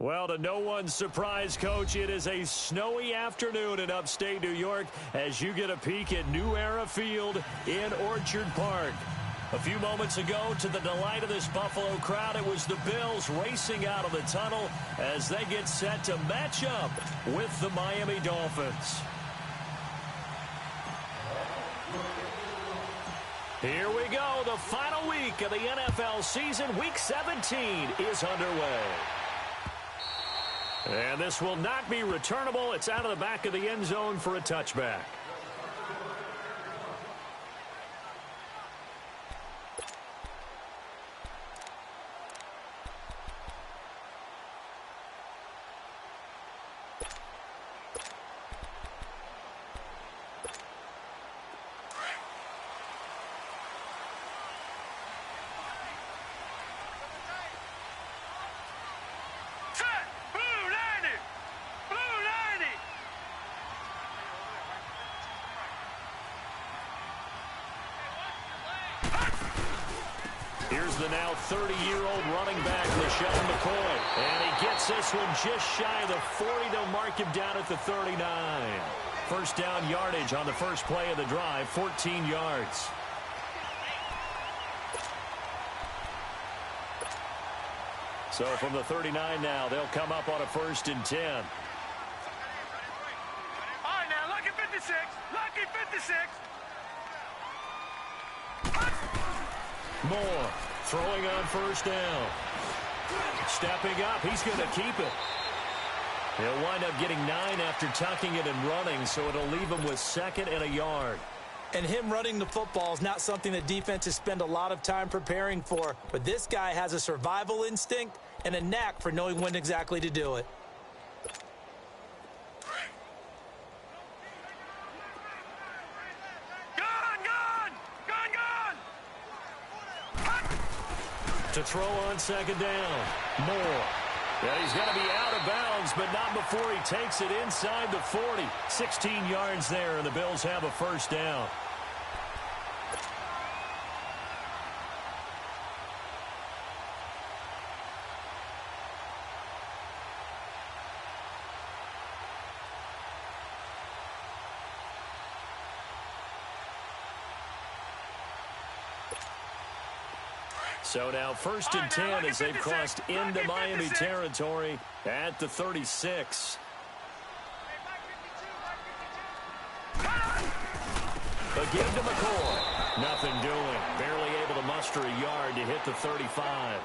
Well, to no one's surprise, Coach, it is a snowy afternoon in upstate New York as you get a peek at New Era Field in Orchard Park. A few moments ago, to the delight of this Buffalo crowd, it was the Bills racing out of the tunnel as they get set to match up with the Miami Dolphins. Here we go. The final week of the NFL season. Week 17 is underway. And this will not be returnable. It's out of the back of the end zone for a touchback. Here's the now 30-year-old running back, LaShawn McCoy. And he gets this one just shy of the 40. They'll mark him down at the 39. First down yardage on the first play of the drive, 14 yards. So from the 39 now, they'll come up on a 1st and 10. All right, now, lucky 56. Lucky 56. Moore throwing on first down. Stepping up, he's going to keep it. He'll wind up getting 9 after tucking it and running, so it'll leave him with 2nd and a yard. And him running the football is not something that defenses spend a lot of time preparing for, but this guy has a survival instinct and a knack for knowing when exactly to do it. To throw on 2nd down. Moore. And he's going to be out of bounds, but not before he takes it inside the 40. 16 yards there, and the Bills have a 1st down. So now 1st and 10 as they've crossed into Miami territory at the 36. Again to McCoy. Nothing doing. Barely able to muster a yard to hit the 35.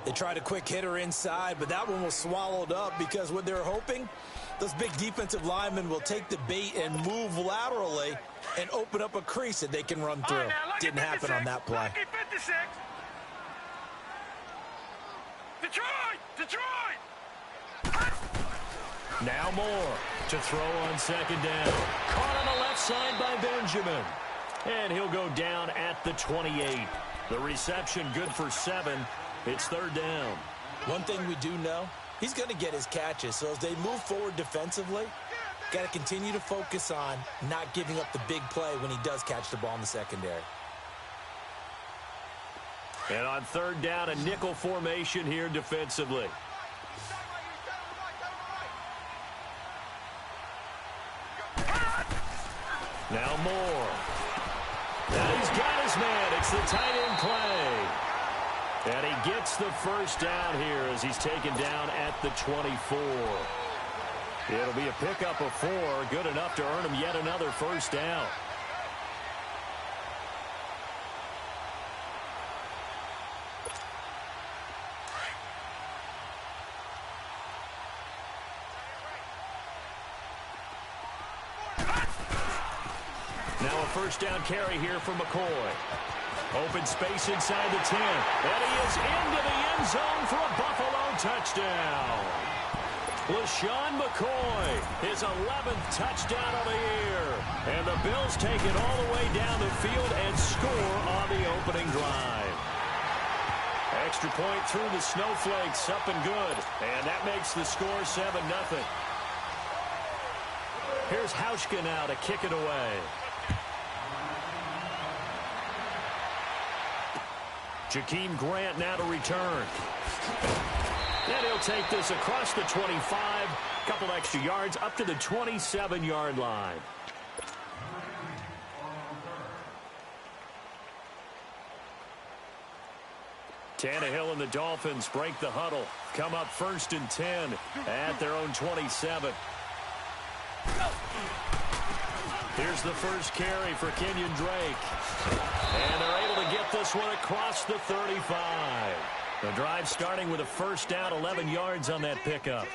They tried a quick hitter inside, but that one was swallowed up because what they're hoping, those big defensive linemen will take the bait and move laterally and open up a crease that they can run through. Right, now, didn't happen on that play. Detroit! Now Moore to throw on 2nd down. Caught on the left side by Benjamin. And he'll go down at the 28. The reception good for 7. It's 3rd down. One thing we do know, he's going to get his catches. So as they move forward defensively, got to continue to focus on not giving up the big play when he does catch the ball in the secondary. And on 3rd down, a nickel formation here defensively. Now Moore. Now he's got his man. It's the tight end play. And he gets the 1st down here as he's taken down at the 24. It'll be a pickup of 4, good enough to earn him yet another 1st down. Now a 1st down carry here for McCoy. Open space inside the 10. And he is into the end zone for a Buffalo touchdown. LaShawn McCoy, his 11th touchdown of the year. And the Bills take it all the way down the field and score on the opening drive. Extra point through the snowflakes, up and good. And that makes the score 7-0. Here's Hauschka now to kick it away. Jakeem Grant now to return. And he'll take this across the 25, a couple extra yards up to the 27-yard line. Tannehill and the Dolphins break the huddle. Come up 1st and 10 at their own 27. Here's the first carry for Kenyon Drake. And they're able to get this one across the 35. The drive starting with a first down, 11 yards on that pickup.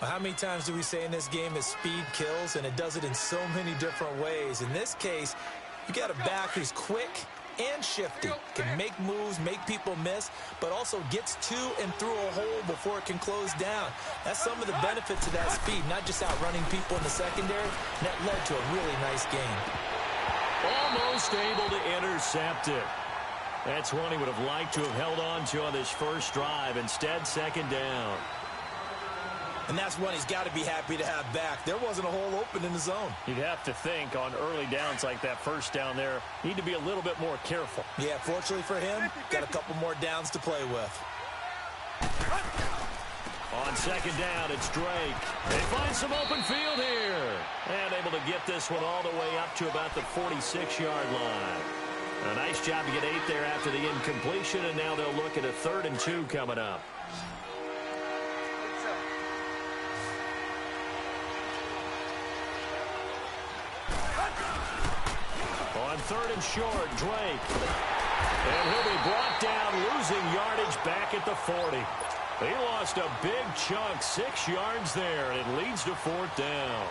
Well, how many times do we say in this game that speed kills, and it does it in so many different ways? In this case, you got a back who's quick and shifty, can make moves, make people miss, but also gets to and through a hole before it can close down. That's some of the benefits of that speed, not just outrunning people in the secondary. And that led to a really nice game. Almost able to intercept it. That's one he would have liked to have held on to on this first drive. Instead, second down. And that's one he's got to be happy to have back. There wasn't a hole open in the zone. You'd have to think on early downs like that first down there, need to be a little bit more careful. Yeah, fortunately for him, got a couple more downs to play with. On second down, it's Drake. They find some open field here. And able to get this one all the way up to about the 46-yard line. A nice job to get 8 there after the incompletion, and now they'll look at a 3rd and 2 coming up. On 3rd and short, Drake. And he'll be brought down, losing yardage back at the 40. He lost a big chunk, 6 yards there, and it leads to 4th down.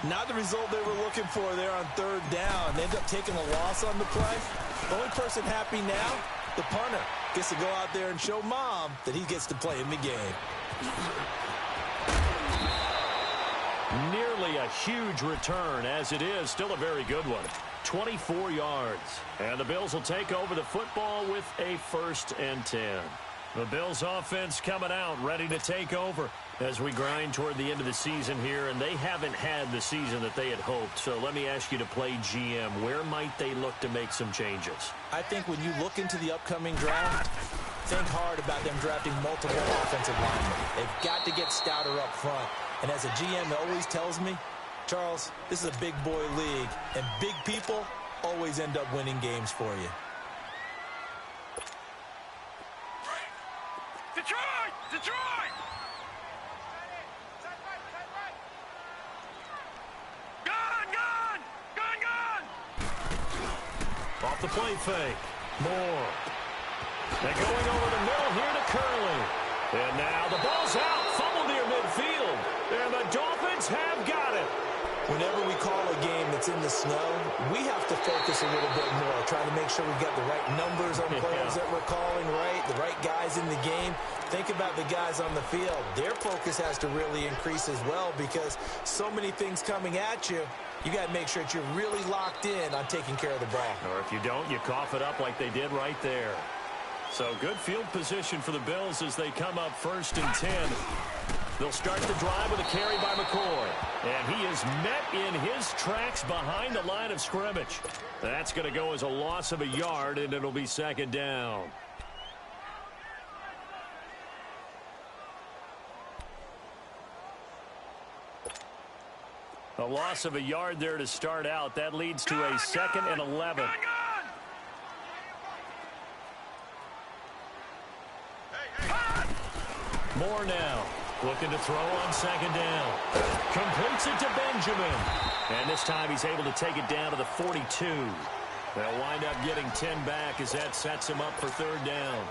Not the result they were looking for there on 3rd down. They end up taking a loss on the play. The only person happy now, the punter, gets to go out there and show Mom that he gets to play in the game. Nearly a huge return, as it is still a very good one. 24 yards. And the Bills will take over the football with a 1st and 10. The Bills offense coming out, ready to take over as we grind toward the end of the season here, and they haven't had the season that they had hoped. So let me ask you to play GM. Where might they look to make some changes? I think when you look into the upcoming draft, think hard about them drafting multiple offensive linemen. They've got to get stouter up front. And as a GM always tells me, Charles, this is a big boy league, and big people always end up winning games for you. Detroit! Detroit! Gone! Gone! Gone! Gone! Off the play fake. Moore. They're going over the middle here to Curley. And now the ball's out. Fumble near midfield. And the Dolphins have got it. Whenever we call a game that's in the snow, we have to focus a little bit more, trying to make sure we've got the right numbers on players that we're calling right, the right guys in the game. Think about the guys on the field. Their focus has to really increase as well because so many things coming at you, you got to make sure that you're really locked in on taking care of the ball. Or if you don't, you cough it up like they did right there. So good field position for the Bills as they come up 1st and 10. They'll start the drive with a carry by McCoy. And he is met in his tracks behind the line of scrimmage. That's going to go as a loss of a yard, and it'll be 2nd down. A loss of a yard there to start out. That leads to a 2nd and 11. Moore now. Looking to throw on 2nd down. Completes it to Benjamin. And this time he's able to take it down to the 42. They'll wind up getting 10 back as that sets him up for 3rd down.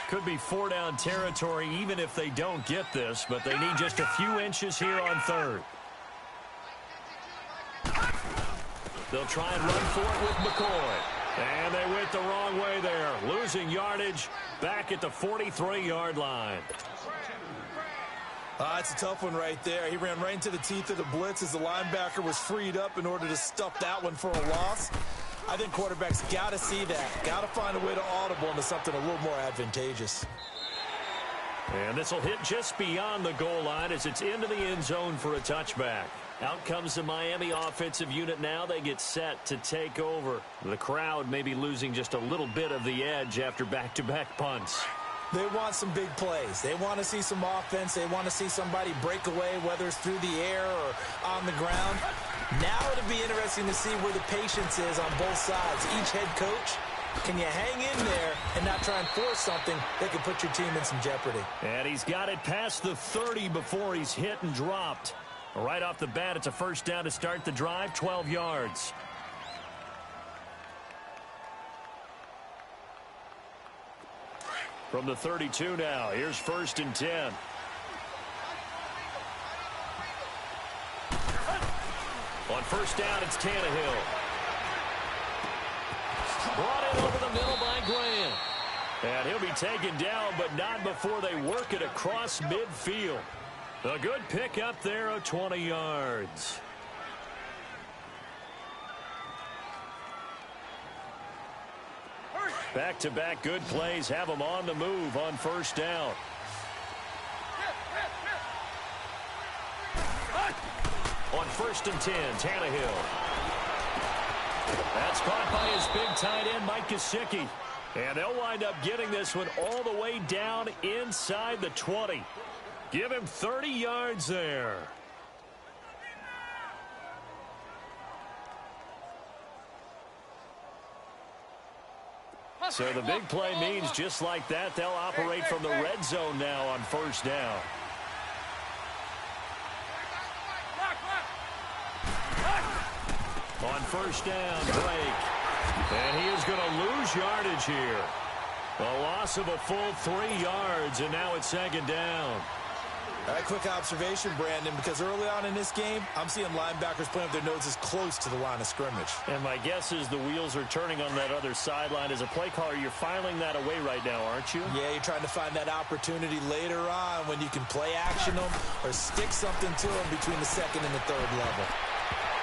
Could be 4-down territory even if they don't get this, but they need just a few inches here on 3rd. They'll try and run for it with McCoy. And they went the wrong way there, losing yardage back at the 43-yard line. It's a tough one right there. He ran right into the teeth of the blitz as the linebacker was freed up in order to stuff that one for a loss. I think quarterbacks got to see that. Got to find a way to audible into something a little more advantageous. And this will hit just beyond the goal line as it's into the end zone for a touchback. Out comes the Miami offensive unit now. They get set to take over. The crowd may be losing just a little bit of the edge after back-to-back punts. They want some big plays. They want to see some offense. They want to see somebody break away, whether it's through the air or on the ground. Now it'll be interesting to see where the patience is on both sides. Each head coach, can you hang in there and not try and force something that could put your team in some jeopardy? And he's got it past the 30 before he's hit and dropped. Right off the bat, it's a first down to start the drive, 12 yards. From the 32 now, here's 1st and 10. On first down, it's Tannehill. Brought in over the middle by Grant. And he'll be taken down, but not before they work it across midfield. A good pick up there of 20 yards. Back-to-back good plays have them on the move on first down. On 1st and 10, Tannehill. That's caught by his big tight end, Mike Gesicki. And they'll wind up getting this one all the way down inside the 20. Give him 30 yards there. So the big play means just like that, they'll operate from the red zone now on first down. On first down, Drake. And he is going to lose yardage here. A loss of a full 3 yards, and now it's 2nd down. All right, quick observation, Brandon, because early on in this game, I'm seeing linebackers playing with their noses close to the line of scrimmage. And my guess is the wheels are turning on that other sideline. As a play caller, you're filing that away right now, aren't you? Yeah, you're trying to find that opportunity later on when you can play action them or stick something to them between the 2nd and the 3rd level.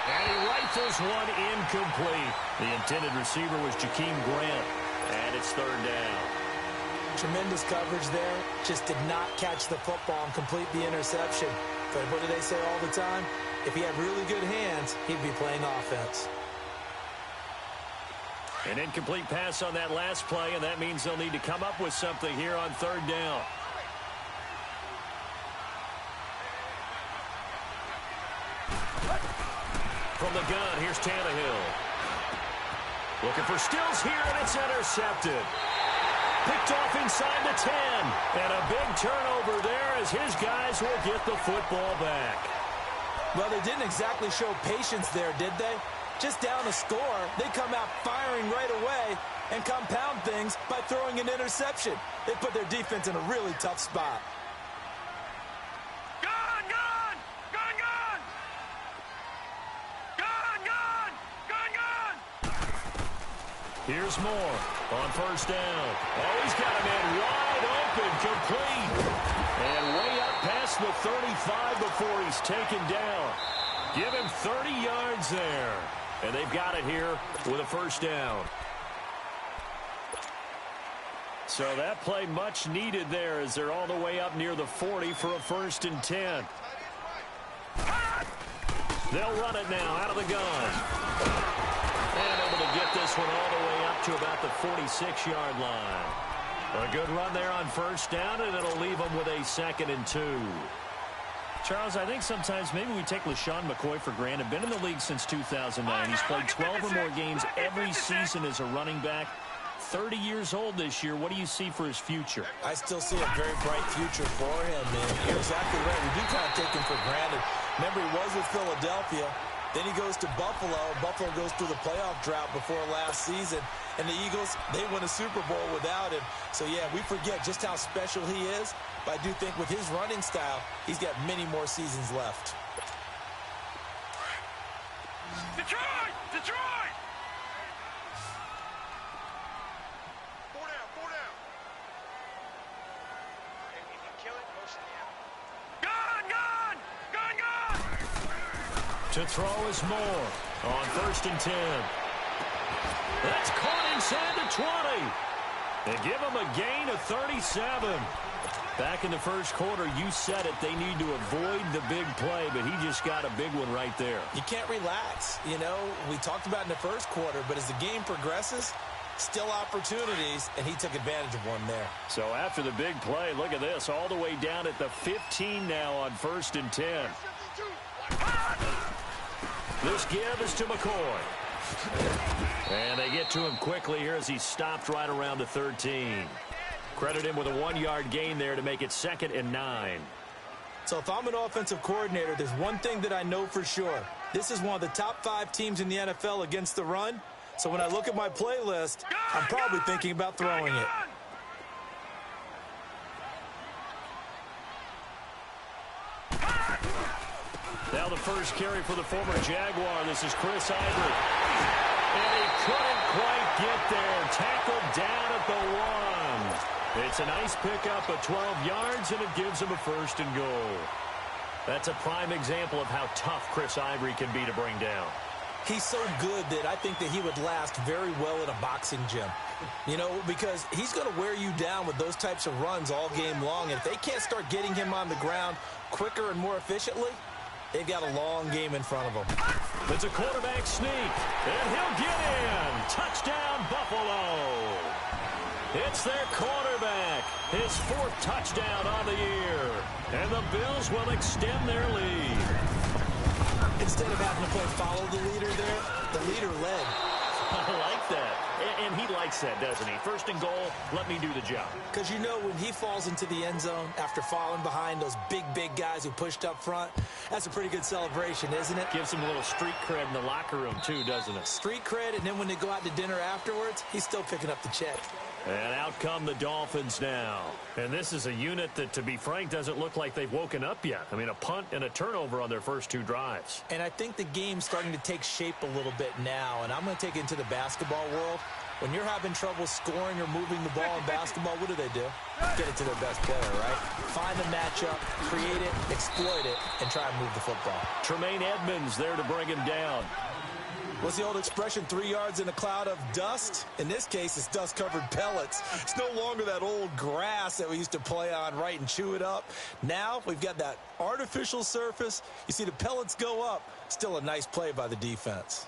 And he rifles one incomplete. The intended receiver was Jakeem Grant, and it's 3rd down. Tremendous coverage there. Just did not catch the football and complete the interception. But what do they say all the time? If he had really good hands, he'd be playing offense. An incomplete pass on that last play, and that means they'll need to come up with something here on 3rd down. From the gun, here's Tannehill. Looking for Stills here, and it's intercepted. Picked off inside the 10. And a big turnover there as his guys will get the football back. Well, they didn't exactly show patience there, did they? Just down a score, they come out firing right away and compound things by throwing an interception. They put their defense in a really tough spot. Gun, gun! Gun, gun! Gun, gun! Gun, gun! Here's Moore on first down. Oh, he's got a man wide open, complete. And way up past the 35 before he's taken down. Give him 30 yards there. And they've got it here with a first down. So that play much needed there as they're all the way up near the 40 for a 1st and 10. They'll run it now out of the gun. And able to get this one all the way up to about the 46-yard line. A good run there on first down, and it'll leave them with a 2nd and 2. Charles, I think sometimes maybe we take LaShawn McCoy for granted. Been in the league since 2009. He's played 12 or more games every season as a running back. 30 years old this year. What do you see for his future? I still see a very bright future for him, man. You're exactly right. We do kind of take him for granted. Remember, he was with Philadelphia. Then he goes to Buffalo. Buffalo goes through the playoff drought before last season. And the Eagles, they win a Super Bowl without him. So, yeah, we forget just how special he is. But I do think with his running style, he's got many more seasons left. Detroit! Detroit! Four down, four down. If you can kill it, motion the out. Gun, gun! Gun, gun! To throw is Moore on 1st and 10. That's caught inside the 20. They give him a gain of 37. Back in the first quarter, you said it, they need to avoid the big play, but he just got a big one right there. You can't relax. You know, we talked about in the first quarter, but as the game progresses, still opportunities, and he took advantage of one there. So after the big play, look at this, all the way down at the 15 now on 1st and 10. This give is to McCoy. And they get to him quickly here as he stopped right around the 13. Credit him with a 1-yard gain there to make it 2nd and 9. So if I'm an offensive coordinator, there's one thing that I know for sure. This is one of the top 5 teams in the NFL against the run. So when I look at my playlist, I'm probably thinking about throwing it. Now the first carry for the former Jaguar. This is Chris Ivory. And he couldn't quite get there. Tackled down at the 1. It's a nice pickup of 12 yards, and it gives him a 1st and goal. That's a prime example of how tough Chris Ivory can be to bring down. He's so good that I think that he would last very well in a boxing gym. You know, because he's going to wear you down with those types of runs all game long. And if they can't start getting him on the ground quicker and more efficiently, they've got a long game in front of them. It's a quarterback sneak, and he'll get in. Touchdown, Buffalo. It's their quarterback, his 4th touchdown on the year. And the Bills will extend their lead. Instead of having to play follow the leader there, the leader led. I like that. And he likes that, doesn't he? 1st and goal, let me do the job. Because you know when he falls into the end zone after falling behind those big guys who pushed up front, that's a pretty good celebration, isn't it? Gives him a little street cred in the locker room, too, doesn't it? Street cred, and then when they go out to dinner afterwards, he's still picking up the check. And out come the Dolphins now. And this is a unit that, to be frank, doesn't look like they've woken up yet. I mean, a punt and a turnover on their first 2 drives. And I think the game's starting to take shape a little bit now. And I'm going to take it into the basketball world. When you're having trouble scoring or moving the ball in basketball, what do? Get it to their best player, right? Find a matchup, create it, exploit it, and try and move the football. Tremaine Edmonds there to bring him down. What's the old expression, 3 yards in a cloud of dust? In this case, it's dust-covered pellets. It's no longer that old grass that we used to play on, right, and chew it up. Now we've got that artificial surface. You see the pellets go up. Still a nice play by the defense.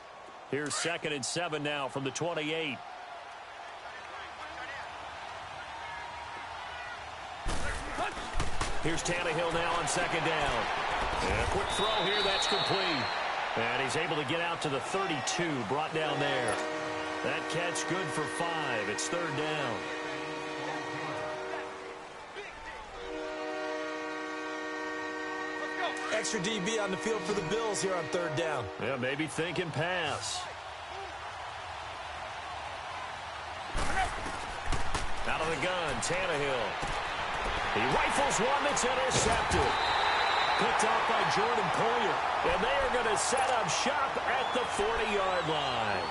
Here's 2nd and 7 now from the 28. Here's Tannehill now on 2nd down. And a quick throw here, that's complete. And he's able to get out to the 32, brought down there. That catch good for 5. It's 3rd down. Extra DB on the field for the Bills here on 3rd down. Yeah, maybe thinking pass. Out of the gun, Tannehill. He rifles one that's intercepted. Picked off by Jordan Poyer. And they are going to set up shop at the 40-yard line.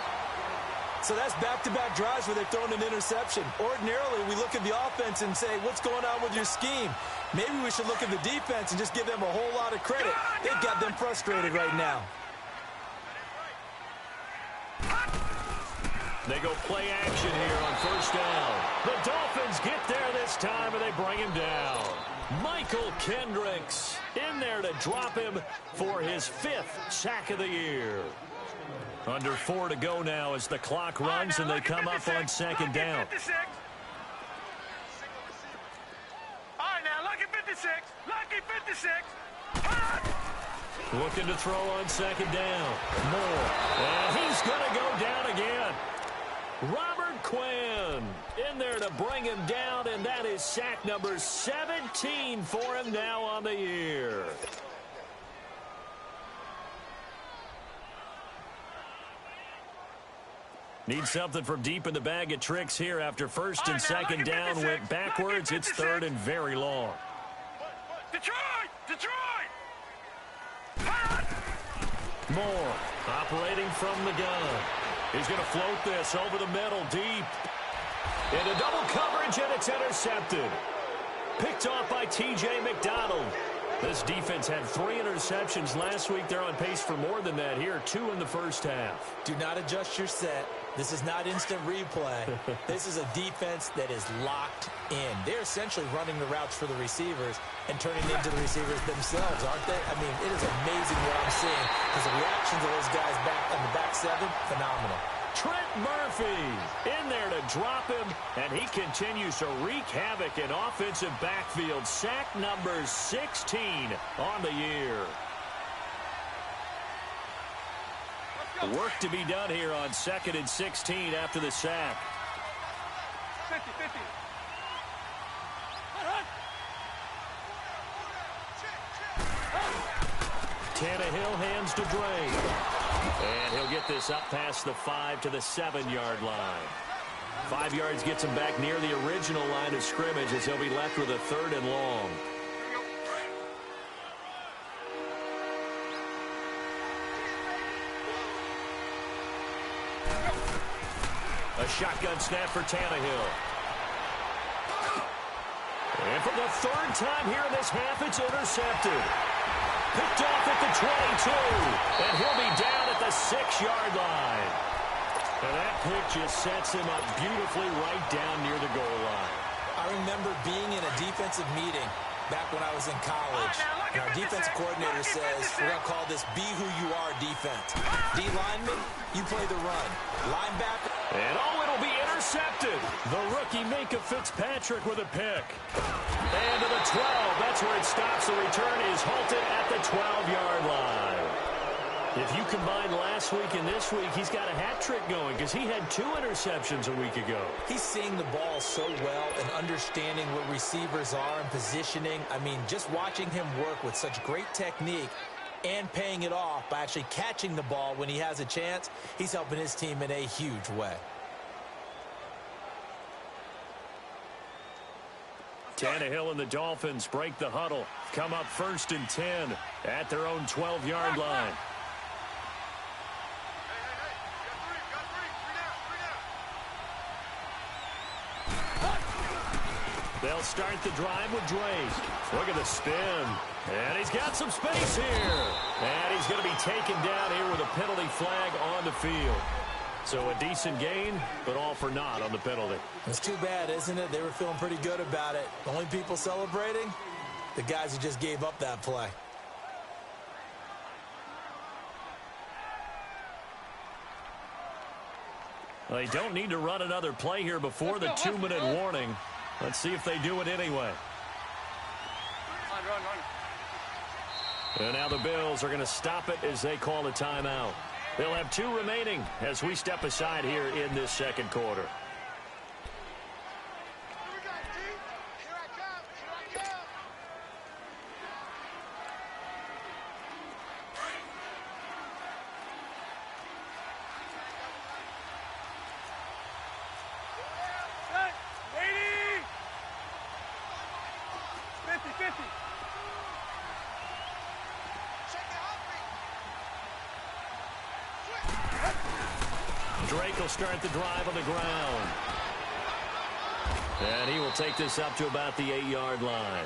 So that's back-to-back drives where they've thrown an interception. Ordinarily, we look at the offense and say, what's going on with your scheme? Maybe we should look at the defense and just give them a whole lot of credit. They've got them frustrated right now. They go play action here on 1st down. The Dolphins get there this time, and they bring him down. Michael Kendricks in there to drop him for his 5th sack of the year. Under 4 to go now as the clock runs, and they come up on 2nd down. All right, now, lucky 56. Lucky 56. Looking to throw on 2nd down. Moore. And he's going to go down again. Robert Quinn in there to bring him down, and that is sack number 17 for him now on the year. Need something from deep in the bag of tricks here after 1st and 2nd down went backwards. It's 3rd and very long. Detroit! Detroit! Moore operating from the gun. He's going to float this over the middle deep. Into double coverage, and it's intercepted. Picked off by T.J. McDonald. This defense had 3 interceptions last week. They're on pace for more than that here, 2 in the first half. Do not adjust your set. This is not instant replay. This is a defense that is locked in. They're essentially running the routes for the receivers and turning into the receivers themselves, aren't they? I mean, it is amazing what I'm seeing because the reactions of those guys back on the back 7, phenomenal. Trent Murphy in there to drop him, and he continues to wreak havoc in offensive backfield. Sack number 16 on the year. Work to be done here on 2nd and 16 after the sack. 50-50. Tannehill hands to Drake. And he'll get this up past the 5 to the 7-yard line. 5 yards gets him back near the original line of scrimmage as he'll be left with a 3rd and long. A shotgun snap for Tannehill. And for the 3rd time here in this half, it's intercepted. Picked off at the 22, and he'll be down at the 6-yard line. And that pick just sets him up beautifully right down near the goal line. I remember being in a defensive meeting back when I was in college, and our defensive coordinator says, we're going to call this be who you are defense. D lineman, you play the run. Linebacker. And it'll be intercepted. The rookie Minka Fitzpatrick with a pick. And to the 12, that's where it stops. The return is halted at the 12-yard line. If you combine last week and this week, he's got a hat trick going because he had 2 interceptions a week ago. He's seeing the ball so well and understanding what receivers are and positioning. I mean, just watching him work with such great technique and paying it off by actually catching the ball when he has a chance, he's helping his team in a huge way. Tannehill and the Dolphins break the huddle. Come up 1st and 10 at their own 12-yard line. They'll start the drive with Drake. Look at the spin. And he's got some space here. And he's going to be taken down here with a penalty flag on the field. So a decent gain, but all for naught on the penalty. It's too bad, isn't it? They were feeling pretty good about it. The only people celebrating, the guys who just gave up that play. Well, they don't need to run another play here before the 2-minute warning. Let's see if they do it anyway. And now the Bills are going to stop it as they call a timeout. They'll have 2 remaining as we step aside here in this 2nd quarter. Drake will start the drive on the ground. And he will take this up to about the 8-yard line.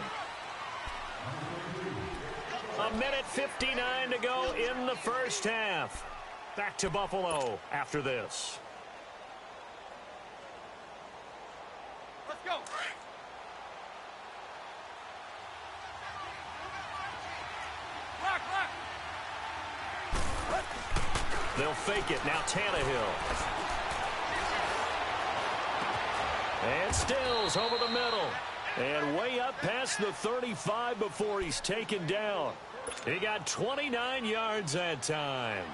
1:59 to go in the first half. Back to Buffalo after this. Let's go. Rock, rock. They'll fake it. Now Tannehill. And Stills over the middle. And way up past the 35 before he's taken down. He got 29 yards that time.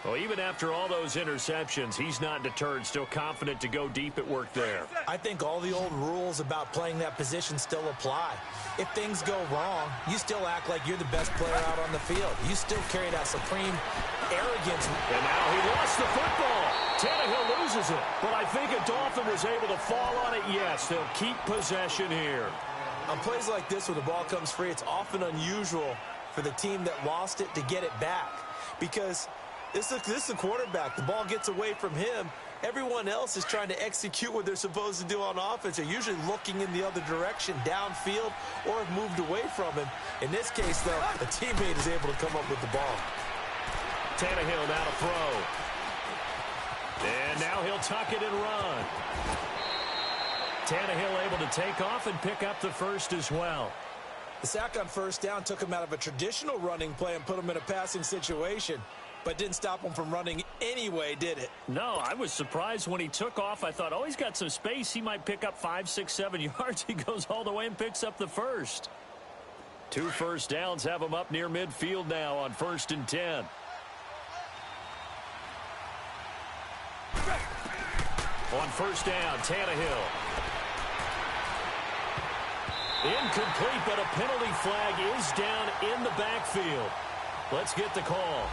Well, even after all those interceptions, he's not deterred, still confident to go deep at work there. I think all the old rules about playing that position still apply. If things go wrong, you still act like you're the best player out on the field. You still carry that supreme arrogance. And now he lost the football. Tannehill loses it. But I think a Dolphin was able to fall on it. Yes, they'll keep possession here. On plays like this where the ball comes free, it's often unusual for the team that lost it to get it back. Because this is a quarterback. The ball gets away from him, Everyone else is trying to execute what they're supposed to do on offense. They're usually looking in the other direction, downfield, or have moved away from him. In this case, though, a teammate is able to come up with the ball. Tannehill now to throw. And now he'll tuck it and run. Tannehill able to take off and pick up the first as well. The sack on first down took him out of a traditional running play and put him in a passing situation, but didn't stop him from running anyway, did it? No, I was surprised when he took off. I thought, oh, he's got some space. He might pick up 5, 6, 7 yards. He goes all the way and picks up the first. 2 first downs have him up near midfield now on 1st and 10. On first down, Tannehill. Incomplete, but a penalty flag is down in the backfield. Let's get the call.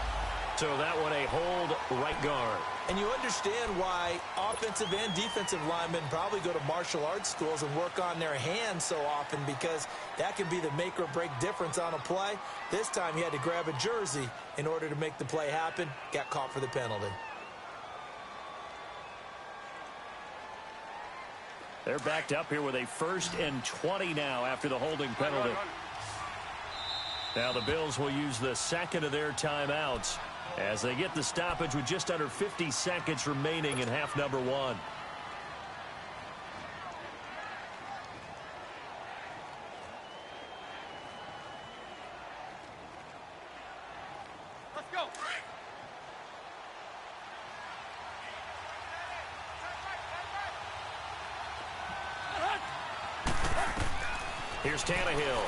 So that one a hold right guard. And you understand why offensive and defensive linemen probably go to martial arts schools and work on their hands so often, because that can be the make or break difference on a play. This time he had to grab a jersey in order to make the play happen. Got caught for the penalty. They're backed up here with a 1st and 20 now after the holding penalty. Now the Bills will use the second of their timeouts as they get the stoppage with just under 50 seconds remaining in half number 1. Let's go. Here's Tannehill.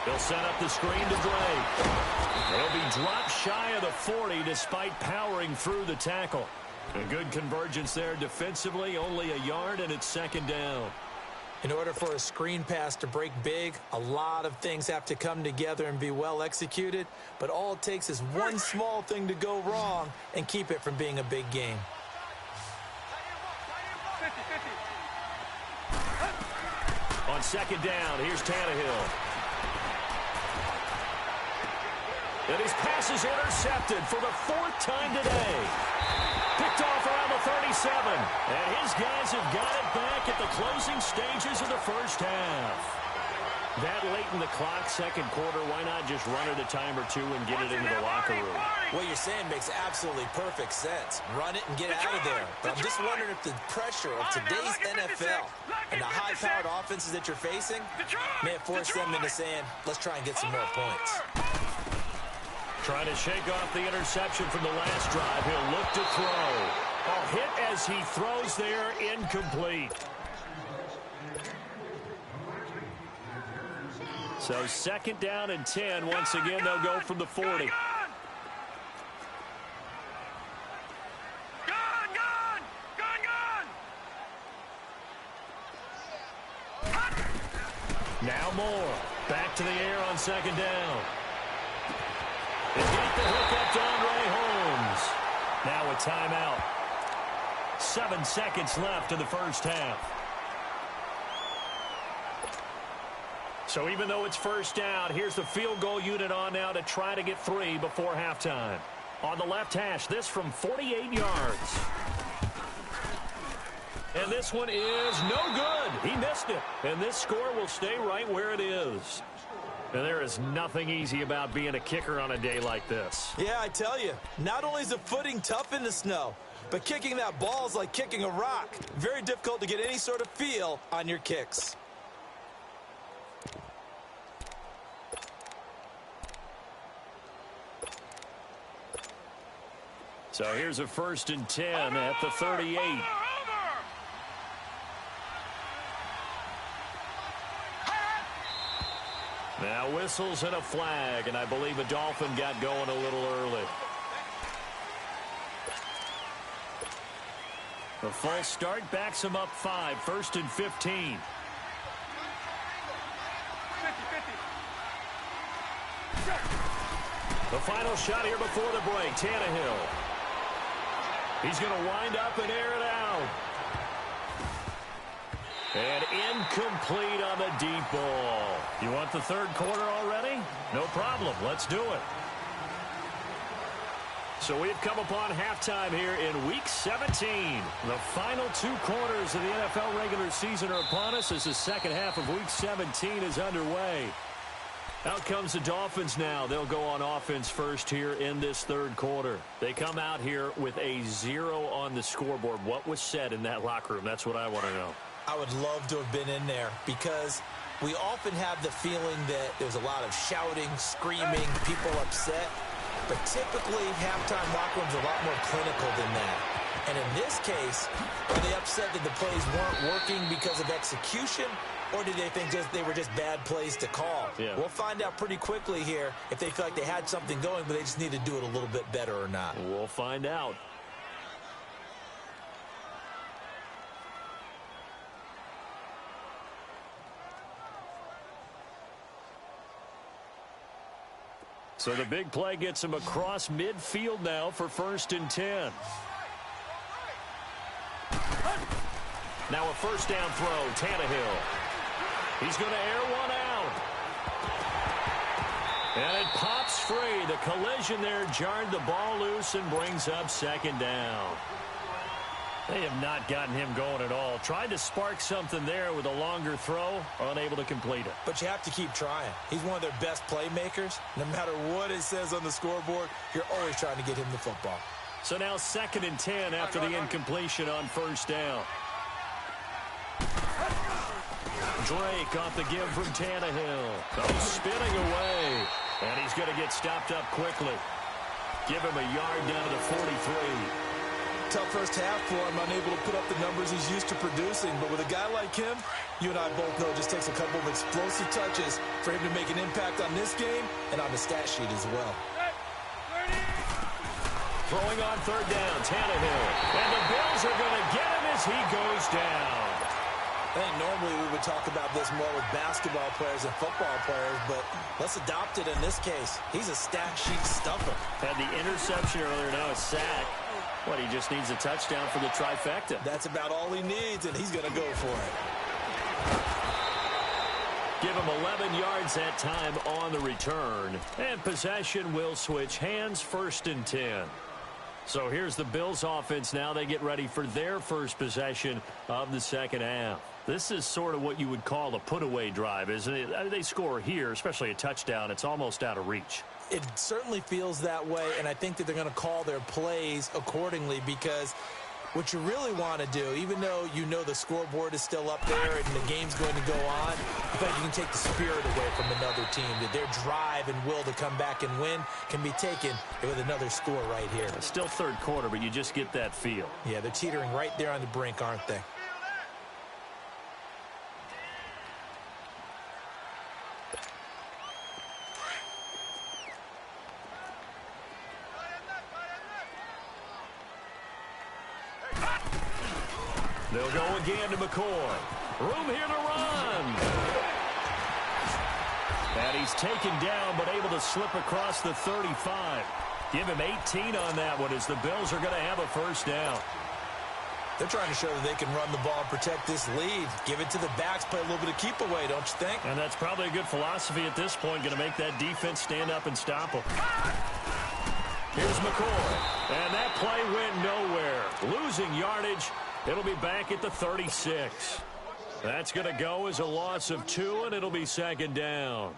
He'll set up the screen to Drake. He'll be dropped shy of the 40 despite powering through the tackle. A good convergence there defensively, only a yard, and it's 2nd down. In order for a screen pass to break big, a lot of things have to come together and be well executed, but all it takes is one small thing to go wrong and keep it from being a big game. 50-50. On 2nd down, here's Tannehill. And his pass is intercepted for the 4th time today. Picked off around the 37. And his guys have got it back at the closing stages of the first half. That late in the clock, 2nd quarter, why not just run it a time or two and get it into the locker room? What you're saying makes absolutely perfect sense. Run it and get out of there. But I'm just wondering if the pressure of today's NFL and the high-powered offenses that you're facing may have forced them into saying, let's try and get some more points. Trying to shake off the interception from the last drive. He'll look to throw. A hit as he throws there, incomplete. So 2nd down and 10. Once again, they'll go from the 40. Now Moore. Back to the air on 2nd down. He's got the hook up to Andre Holmes. Now a timeout. 7 seconds left in the first half. So even though it's 1st down, here's the field goal unit on now to try to get 3 before halftime. On the left hash, this from 48 yards. And this one is no good. He missed it. And this score will stay right where it is. And there is nothing easy about being a kicker on a day like this. Yeah, I tell you, not only is the footing tough in the snow, but kicking that ball is like kicking a rock. Very difficult to get any sort of feel on your kicks. So here's a 1st and 10 at the 38. Now whistles and a flag, and I believe a Dolphin got going a little early. The false start backs him up 5, 1st and 15. 50-50. The final shot here before the break, Tannehill. He's going to wind up and air it out. And incomplete on the deep ball. You want the 3rd quarter already? No problem. Let's do it. So So we've come upon halftime here in Week 17. The final 2 quarters of the NFL regular season are upon us as the second half of Week 17 is underway. Out comes the Dolphins now. They'll go on offense first here in this third quarter. They come out here with a 0 on the scoreboard. What was said in that locker room? That's what I want to know. I would love to have been in there because we often have the feeling that there's a lot of shouting, screaming, people upset. But typically, halftime locker rooms are a lot more clinical than that. And in this case, are they upset that the plays weren't working because of execution, or did they think they were just bad plays to call? Yeah. We'll find out pretty quickly here if they feel like they had something going, but they just need to do it a little bit better or not. We'll find out. So the big play gets him across midfield now for 1st and 10. Now a first down throw, Tannehill. He's going to air one out. And it pops free. The collision there jarred the ball loose and brings up 2nd down. They have not gotten him going at all. Tried to spark something there with a longer throw, unable to complete it. But you have to keep trying. He's one of their best playmakers. No matter what it says on the scoreboard, you're always trying to get him the football. So now 2nd and 10 after the incompletion on 1st down. Drake off the give from Tannehill. Oh, spinning away. And he's going to get stopped up quickly. Give him a yard down to the 43. Tough first half for him, unable to put up the numbers he's used to producing. But with a guy like him, you and I both know it just takes a couple of explosive touches for him to make an impact on this game and on the stat sheet as well. Throwing on 3rd down, Tannehill. And the Bills are going to get him as he goes down. I think normally we would talk about this more with basketball players and football players, but let's adopt it in this case. He's a stat sheet stuffer. Had the interception earlier, now a sack. What, he just needs a touchdown for the trifecta. That's about all he needs, and he's going to go for it. Give him 11 yards that time on the return. And possession will switch hands, 1st and 10. So here's the Bills offense now. They get ready for their first possession of the second half. This is sort of what you would call a put-away drive, isn't it? They score here, especially a touchdown. It's almost out of reach. It certainly feels that way, and I think that they're going to call their plays accordingly because what you really want to do, even though you know the scoreboard is still up there and the game's going to go on, I think you can take the spirit away from another team, that their drive and will to come back and win can be taken with another score right here. It's still third quarter, but you just get that feel. Yeah, they're teetering right there on the brink, aren't they? They'll go again to McCoy. Room here to run. And he's taken down, but able to slip across the 35. Give him 18 on that one as the Bills are going to have a first down. They're trying to show that they can run the ball and protect this lead. Give it to the backs, play a little bit of keep away, don't you think? And that's probably a good philosophy at this point, going to make that defense stand up and stop them. Here's McCoy. And that play went nowhere. Losing yardage. It'll be back at the 36. That's going to go as a loss of 2, and it'll be second down.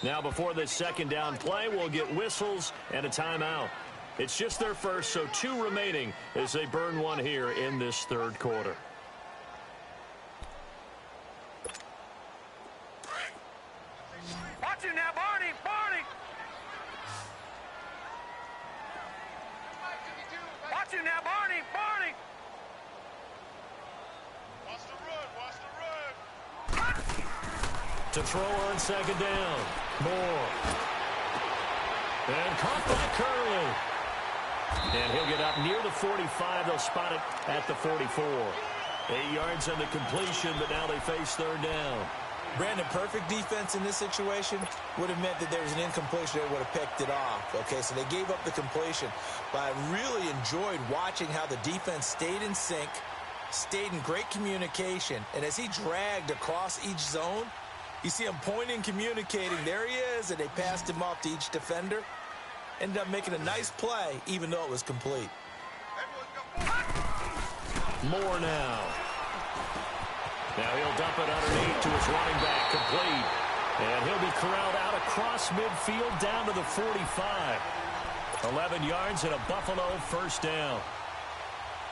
Now, before this second down play, we'll get whistles and a timeout. It's just their first, so 2 remaining as they burn one here in this third quarter. Watch it now, Barney! Barney! Watch it now, Barney! Barney! Watch the run! Watch the run! To throw on second down. Moore. And caught by Curley. And he'll get up near the 45. They'll spot it at the 44. 8 yards on the completion, but now they face third down. Brandon, perfect defense in this situation would have meant that there was an incompletion that would have picked it off. Okay, so they gave up the completion. But I really enjoyed watching how the defense stayed in sync, stayed in great communication, and as he dragged across each zone, you see him pointing, communicating. There he is, and they passed him off to each defender. Ended up making a nice play, even though it was complete. More now. Now he'll dump it underneath to his running back, complete. And he'll be corralled out across midfield down to the 45. 11 yards and a Buffalo first down.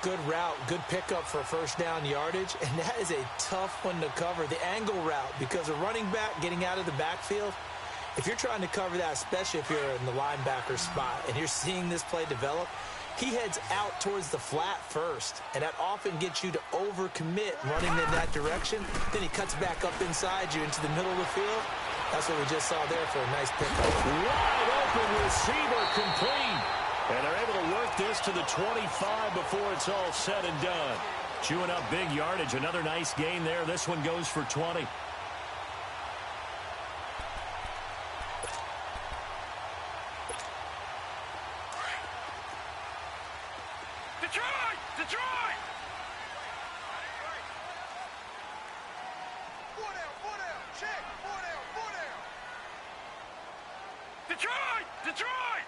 Good route, good pickup for first down yardage, and that is a tough one to cover. The angle route, because a running back getting out of the backfield, if you're trying to cover that, especially if you're in the linebacker spot and you're seeing this play develop, he heads out towards the flat first, and that often gets you to overcommit running in that direction. Then he cuts back up inside you into the middle of the field. That's what we just saw there for a nice pickup. Wide open receiver, complete. And they're able to work this to the 25 before it's all said and done. Chewing up big yardage. Another nice gain there. This one goes for 20. Detroit! Detroit! Four down, check, four down. Detroit! Detroit!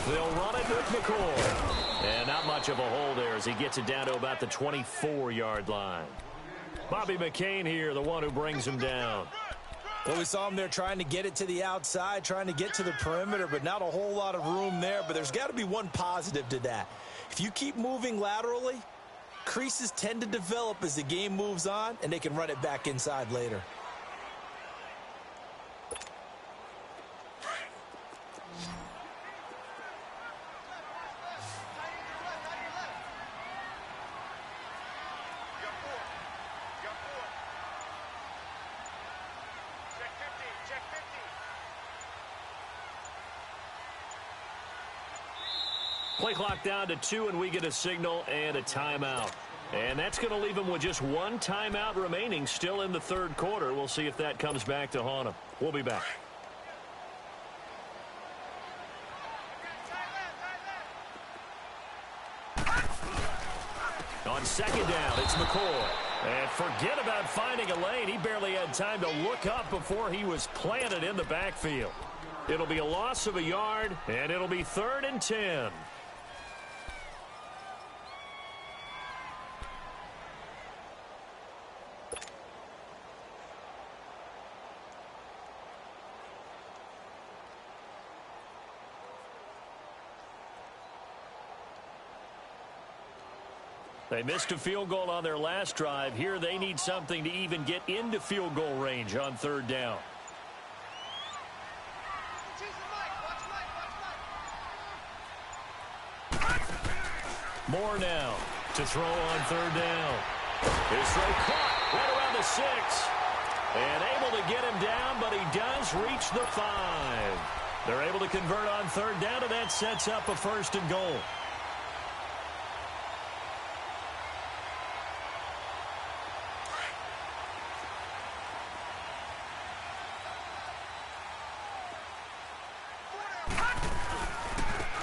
They'll run it with McCoy. And not much of a hole there as he gets it down to about the 24-yard line. Bobby McCain here, the one who brings him down. Well, we saw him there trying to get it to the outside, trying to get to the perimeter, but not a whole lot of room there. But there's got to be one positive to that. If you keep moving laterally, creases tend to develop as the game moves on, and they can run it back inside later. Play clock down to 2, and we get a signal and a timeout. And that's going to leave him with just one timeout remaining still in the third quarter. We'll see if that comes back to haunt him. We'll be back. On second down, it's McCoy. And forget about finding a lane. He barely had time to look up before he was planted in the backfield. It'll be a loss of a yard, and it'll be 3rd and 10. They missed a field goal on their last drive. Here they need something to even get into field goal range on 3rd down. Moore now to throw on 3rd down. His throw caught right around the 6. And able to get him down, but he does reach the 5. They're able to convert on 3rd down, and that sets up a 1st and goal.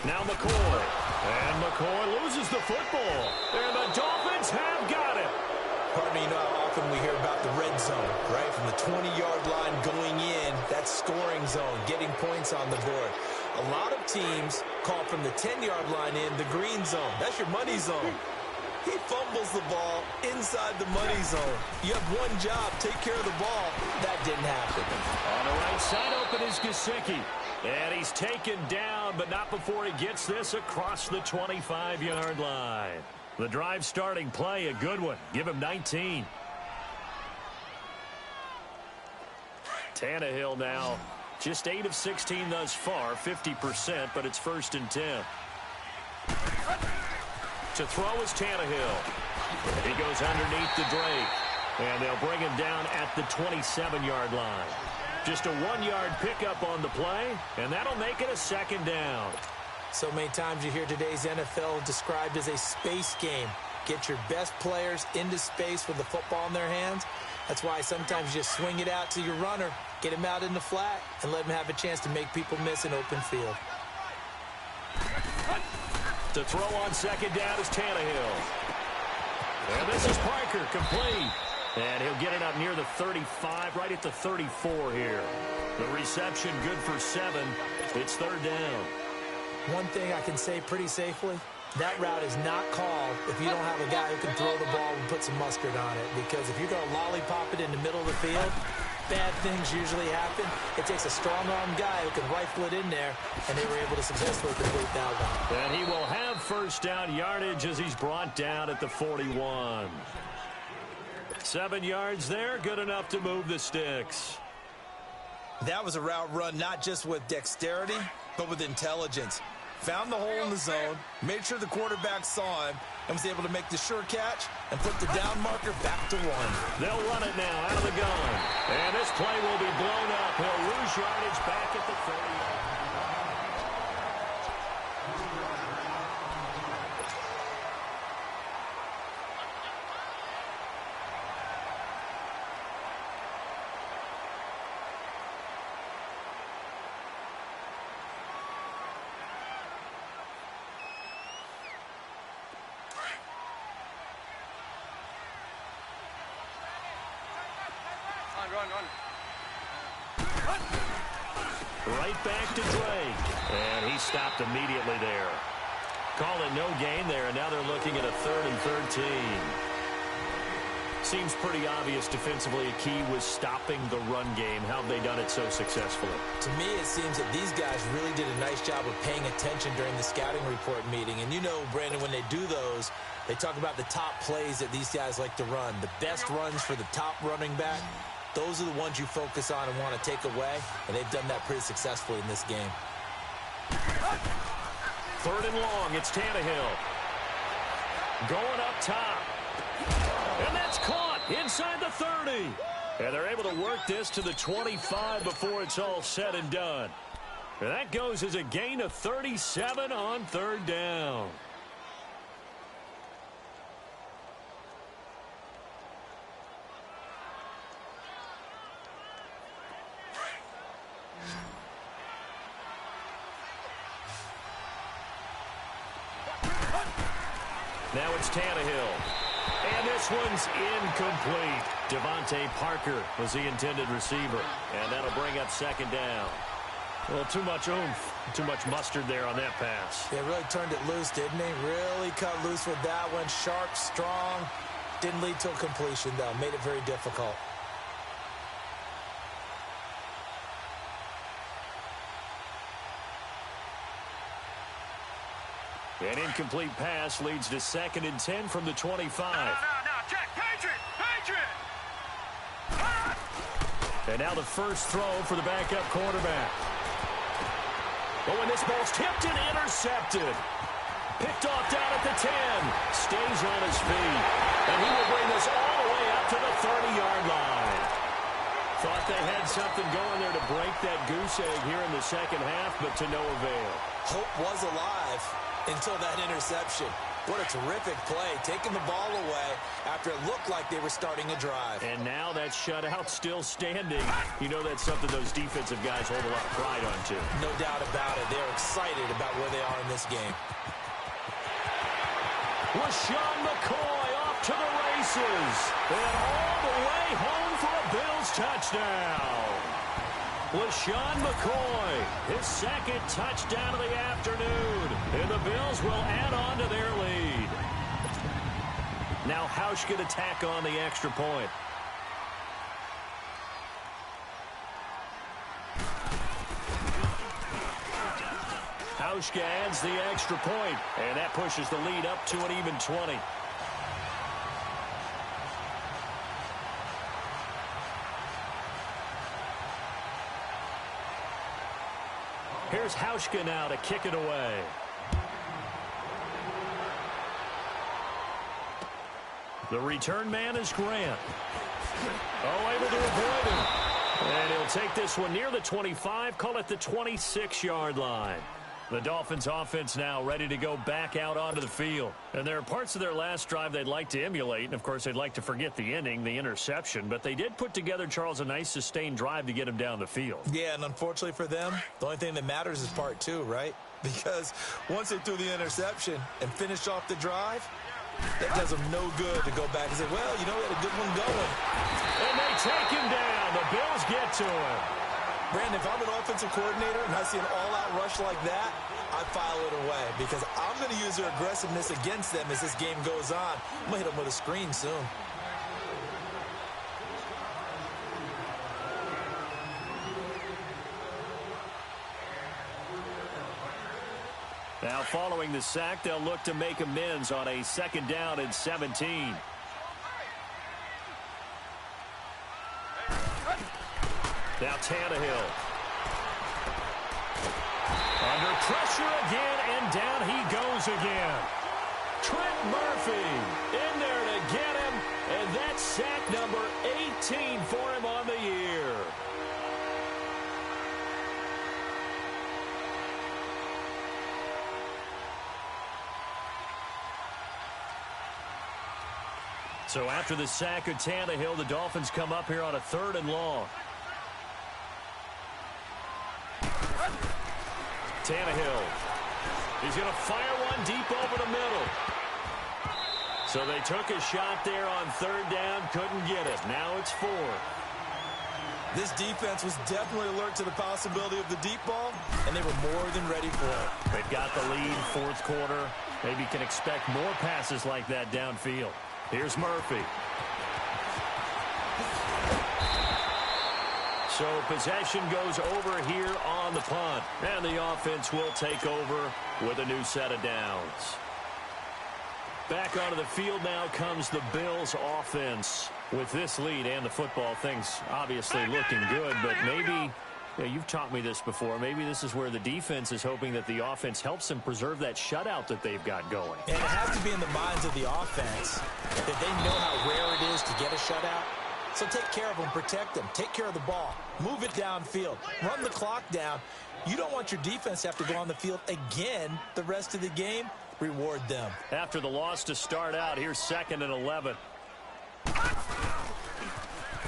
Now McCoy. And McCoy loses the football. And the Dolphins have got it. Pardon me, you know how often we hear about the red zone, right? From the 20-yard line going in, that's scoring zone, getting points on the board. A lot of teams call from the 10-yard line in the green zone. That's your money zone. He fumbles the ball inside the money zone. You have one job, take care of the ball. That didn't happen. On the right side open is Gesicki. And he's taken down, but not before he gets this across the 25-yard line. The drive starting play, a good one. Give him 19. Tannehill now, just 8 of 16 thus far, 50%, but it's 1st and 10. To throw is Tannehill. He goes underneath the Drake. And they'll bring him down at the 27-yard line. Just a 1-yard pickup on the play, and that'll make it a 2nd down. So many times you hear today's NFL described as a space game. Get your best players into space with the football in their hands. That's why sometimes you just swing it out to your runner, get him out in the flat, and let him have a chance to make people miss an open field. To throw on second down is Tannehill. And this is Parker, complete. And he'll get it up near the 35, right at the 34 here. The reception good for 7. It's third down. One thing I can say pretty safely, that route is not called if you don't have a guy who can throw the ball and put some mustard on it. Because if you're going to lollipop it in the middle of the field, bad things usually happen. It takes a strong-arm guy who can rifle it in there, and they were able to successfully complete that one. And he will have first down yardage as he's brought down at the 41. 7 yards there, good enough to move the sticks. That was a route run not just with dexterity, but with intelligence. Found the hole in the zone, made sure the quarterback saw him, and was able to make the sure catch and put the down marker back to 1. They'll run it now out of the gun. And this play will be blown up. He'll lose yardage back at the 30. Run. Right back to Drake. And he stopped immediately there. Call it no gain there, and now they're looking at a 3rd and 13. Seems pretty obvious defensively a key was stopping the run game. How have they done it so successfully? To me, it seems that these guys really did a nice job of paying attention during the scouting report meeting. And you know, Brandon, when they do those, they talk about the top plays that these guys like to run. The best runs for the top running back. Those are the ones you focus on and want to take away, and they've done that pretty successfully in this game. 3rd and long, it's Tannehill. Going up top. And that's caught inside the 30. And they're able to work this to the 25 before it's all said and done. And that goes as a gain of 37 on 3rd down. Now it's Tannehill. And this one's incomplete. Devontae Parker was the intended receiver. And that'll bring up 2nd down. Well, too much oomph, too much mustard there on that pass. They really turned it loose, didn't they? Really cut loose with that one. Sharp, strong. Didn't lead to a completion, though. Made it very difficult. An incomplete pass leads to 2nd and 10 from the 25. No, check, Patriot! And now the first throw for the backup quarterback. Oh, and this ball's tipped and intercepted. Picked off down at the 10. Stays on his feet. And he will bring this all the way up to the 30-yard line. Thought they had something going there to break that goose egg here in the second half, but to no avail. Hope was alive until that interception. What a terrific play, taking the ball away after it looked like they were starting a drive. And now that shutout still standing. You know that's something those defensive guys hold a lot of pride on, too. No doubt about it. They're excited about where they are in this game. LaShawn McCoy off to the races. And all the way home for a Bills touchdown. LaShawn McCoy, his 2nd touchdown of the afternoon. And the Bills will add on to their lead. Now Hauschka to tack on the extra point. Hauschka adds the extra point, and that pushes the lead up to an even 20. Here's Hauschka now to kick it away. The return man is Grant. Oh, able to avoid him. And he'll take this one near the 25, call it the 26-yard line. The Dolphins offense now ready to go back out onto the field. And there are parts of their last drive they'd like to emulate. And, of course, they'd like to forget the ending, the interception. But they did put together, Charles, a nice sustained drive to get them down the field. Yeah, and unfortunately for them, the only thing that matters is part two, right? Because once they threw the interception and finished off the drive, that does them no good to go back and say, well, you know, we had a good one going. And they take him down. The Bills get to him. Brandon, if I'm an offensive coordinator and I see an all-out rush like that, I file it away because I'm going to use their aggressiveness against them as this game goes on. I'm going to hit them with a screen soon. Now following the sack, they'll look to make amends on a 2nd down and 17. Now Tannehill. Under pressure again, and down he goes again. Trent Murphy in there to get him, and that's sack number 18 for him on the year. So after the sack of Tannehill, the Dolphins come up here on a 3rd and long. Tannehill. He's going to fire one deep over the middle. So they took a shot there on 3rd down, couldn't get it. Now it's 4th. This defense was definitely alert to the possibility of the deep ball, and they were more than ready for it. They've got the lead, 4th quarter. Maybe can expect more passes like that downfield. Here's Murphy. So possession goes over here on the punt. And the offense will take over with a new set of downs. Back onto the field now comes the Bills offense. With this lead and the football, things obviously looking good, but maybe, you've taught me this before, maybe this is where the defense is hoping that the offense helps them preserve that shutout that they've got going. And it has to be in the minds of the offense that they know how rare it is to get a shutout. So take care of them, protect them, take care of the ball, move it downfield, run the clock down. You don't want your defense to have to go on the field again the rest of the game. Reward them. After the loss to start out, here's 2nd and 11.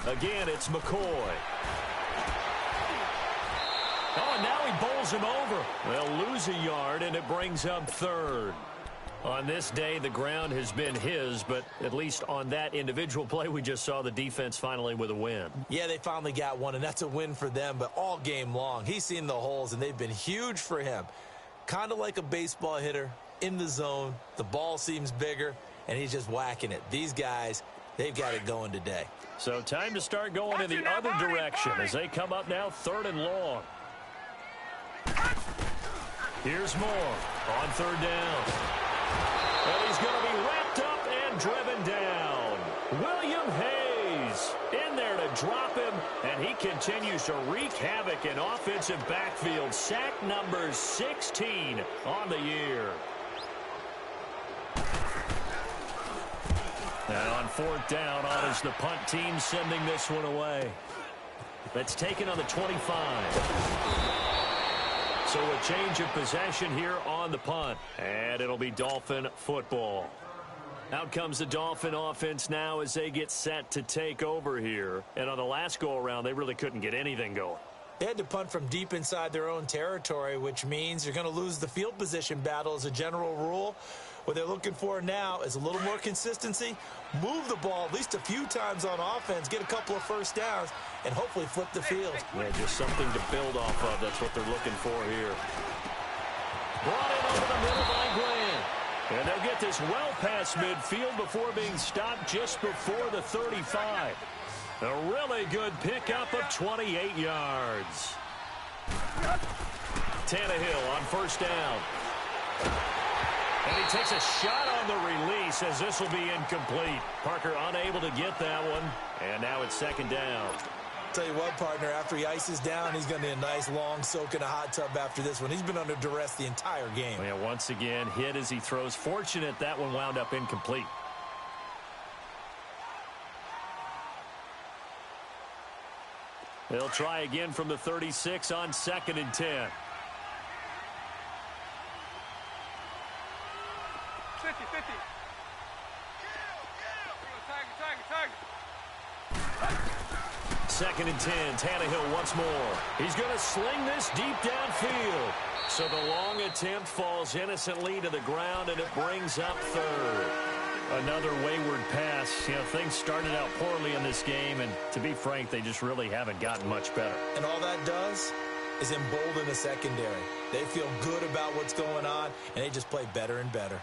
Again, it's McCoy. Oh, and now he bowls him over. They'll lose a yard, and it brings up 3rd. On this day, the ground has been his, but at least on that individual play, we just saw the defense finally with a win. Yeah, they finally got one, and that's a win for them, but all game long, he's seen the holes, and they've been huge for him. Kind of like a baseball hitter in the zone. The ball seems bigger, and he's just whacking it. These guys, they've got it going today. So time to start going in the other direction as they come up now 3rd and long. Here's Moore on 3rd down. And he's going to be wrapped up and driven down. William Hayes in there to drop him, and he continues to wreak havoc in offensive backfield. Sack number 16 on the year. And on 4th down, on is the punt team sending this one away. That's taken on the 25. So a change of possession here on the punt. And it'll be Dolphin football. Out comes the Dolphin offense now as they get set to take over here. And on the last go-around, they really couldn't get anything going. They had to punt from deep inside their own territory, which means you're going to lose the field position battle as a general rule. What they're looking for now is a little more consistency, move the ball at least a few times on offense, get a couple of first downs, and hopefully flip the field. Yeah, just something to build off of. That's what they're looking for here. Brought in over the middle by Glenn. And they'll get this well past midfield before being stopped just before the 35. A really good pickup of 28 yards. Tannehill on 1st down. And he takes a shot on the release as this will be incomplete. Parker unable to get that one. And now it's 2nd down. Tell you what, partner, after he ices down, he's going to need a nice long soak in a hot tub after this one. He's been under duress the entire game. Yeah, once again, hit as he throws. Fortunate that one wound up incomplete. They'll try again from the 36 on 2nd and 10. 50. Second and 10, Tannehill once more. He's going to sling this deep downfield. So the long attempt falls innocently to the ground, and it brings up third. Another wayward pass. You know, things started out poorly in this game, and to be frank, they just really haven't gotten much better. And all that does is embolden the secondary. They feel good about what's going on, and they just play better and better.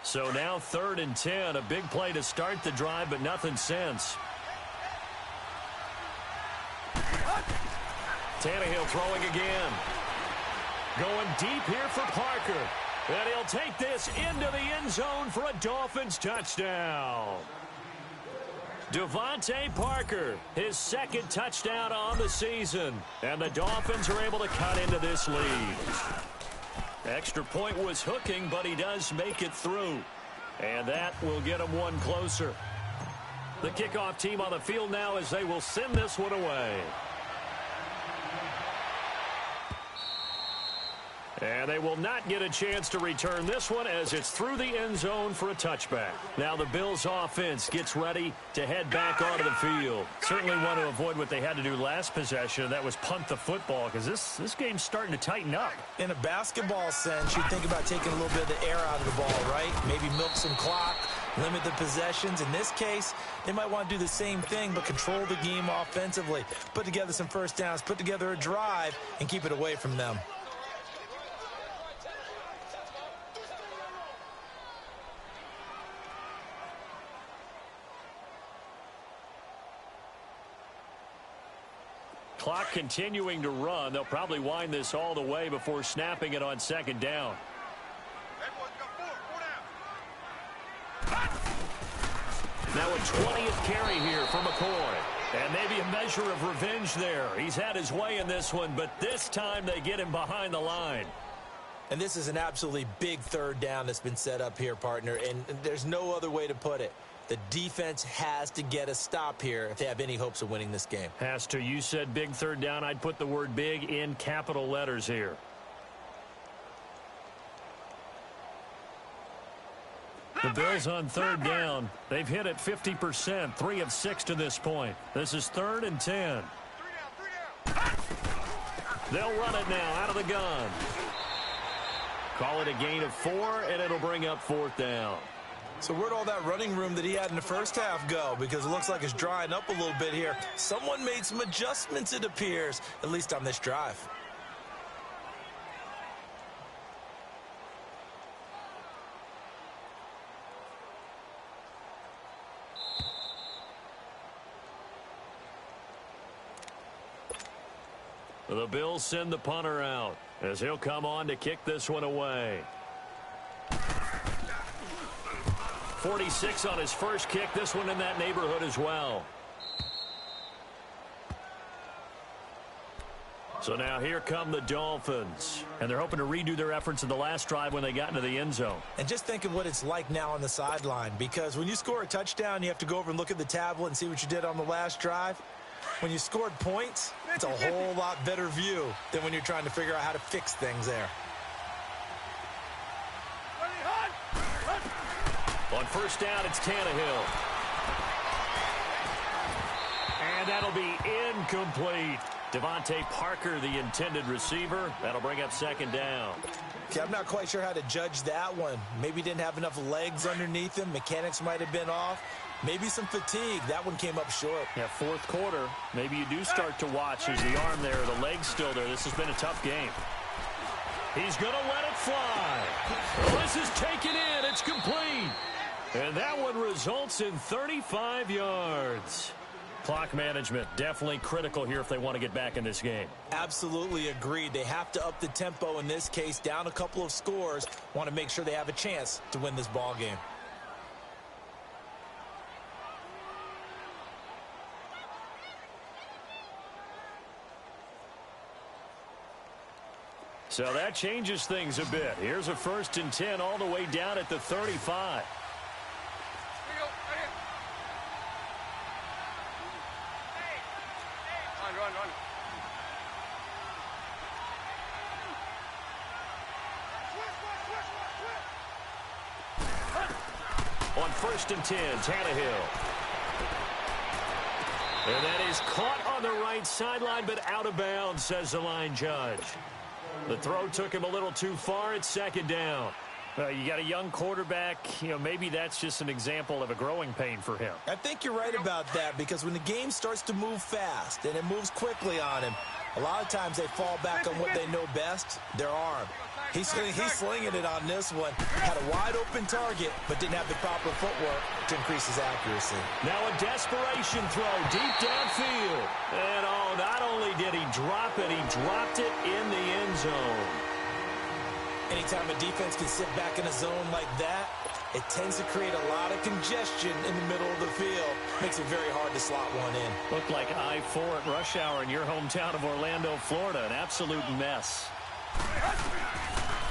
So now third and 10, a big play to start the drive, but nothing since. Tannehill throwing again. Going deep here for Parker. And he'll take this into the end zone for a Dolphins touchdown. Devontae Parker, his second touchdown on the season. And the Dolphins are able to cut into this lead. Extra point was hooking, but he does make it through. And that will get him one closer. The kickoff team on the field now as they will send this one away. And they will not get a chance to return this one as it's through the end zone for a touchback. Now the Bills offense gets ready to head back onto the field. Certainly want to avoid what they had to do last possession. That was punt the football, because this game's starting to tighten up. In a basketball sense, you think about taking a little bit of the air out of the ball, right? Maybe milk some clock, limit the possessions. In this case, they might want to do the same thing, but control the game offensively. Put together some first downs, put together a drive, and keep it away from them. Clock continuing to run. They'll probably wind this all the way before snapping it on second down. Now a 20th carry here for McCoy. And maybe a measure of revenge there. He's had his way in this one, but this time they get him behind the line. And this is an absolutely big third down that's been set up here, partner, and there's no other way to put it. The defense has to get a stop here if they have any hopes of winning this game. Has to. You said big third down. I'd put the word big in capital letters here. The Bills on third down. They've hit it 50%, 3 of 6 to this point. This is third and 10. They'll run it now out of the gun. Call it a gain of 4, and it'll bring up fourth down. So where'd all that running room that he had in the first half go? Because it looks like it's drying up a little bit here. Someone made some adjustments, it appears, at least on this drive. The Bills send the punter out as he'll come on to kick this one away. 46 on his first kick. This one in that neighborhood as well. So now here come the Dolphins. And they're hoping to redo their efforts in the last drive when they got into the end zone. And just think of what it's like now on the sideline. Because when you score a touchdown, you have to go over and look at the tablet and see what you did on the last drive. When you scored points, it's a whole lot better view than when you're trying to figure out how to fix things there. On first down, it's Tannehill. And that'll be incomplete. Devontae Parker, the intended receiver. That'll bring up second down. Okay, I'm not quite sure how to judge that one. Maybe didn't have enough legs underneath him. Mechanics might have been off. Maybe some fatigue. That one came up short. Yeah, fourth quarter. Maybe you do start to watch. There's the arm there, the leg's still there. This has been a tough game. He's going to let it fly. This is taken in. It's complete. And that one results in 35 yards. Clock management definitely critical here if they want to get back in this game. Absolutely agreed. They have to up the tempo in this case, down a couple of scores. Want to make sure they have a chance to win this ball game. So that changes things a bit. Here's a first and 10 all the way down at the 35. 1st and 10. Tannehill. And that is caught on the right sideline, but out of bounds, says the line judge. The throw took him a little too far. It's 2nd down. You got a young quarterback. Maybe that's just an example of a growing pain for him. I think you're right about that, because when the game starts to move fast and it moves quickly on him, a lot of times they fall back on what they know best, their arm. He's slinging it on this one. Had a wide-open target, but didn't have the proper footwork to increase his accuracy. Now a desperation throw deep downfield. And, not only did he drop it, he dropped it in the end zone. Anytime a defense can sit back in a zone like that, it tends to create a lot of congestion in the middle of the field. Makes it very hard to slot one in. Looked like I-4 at rush hour in your hometown of Orlando, Florida. An absolute mess.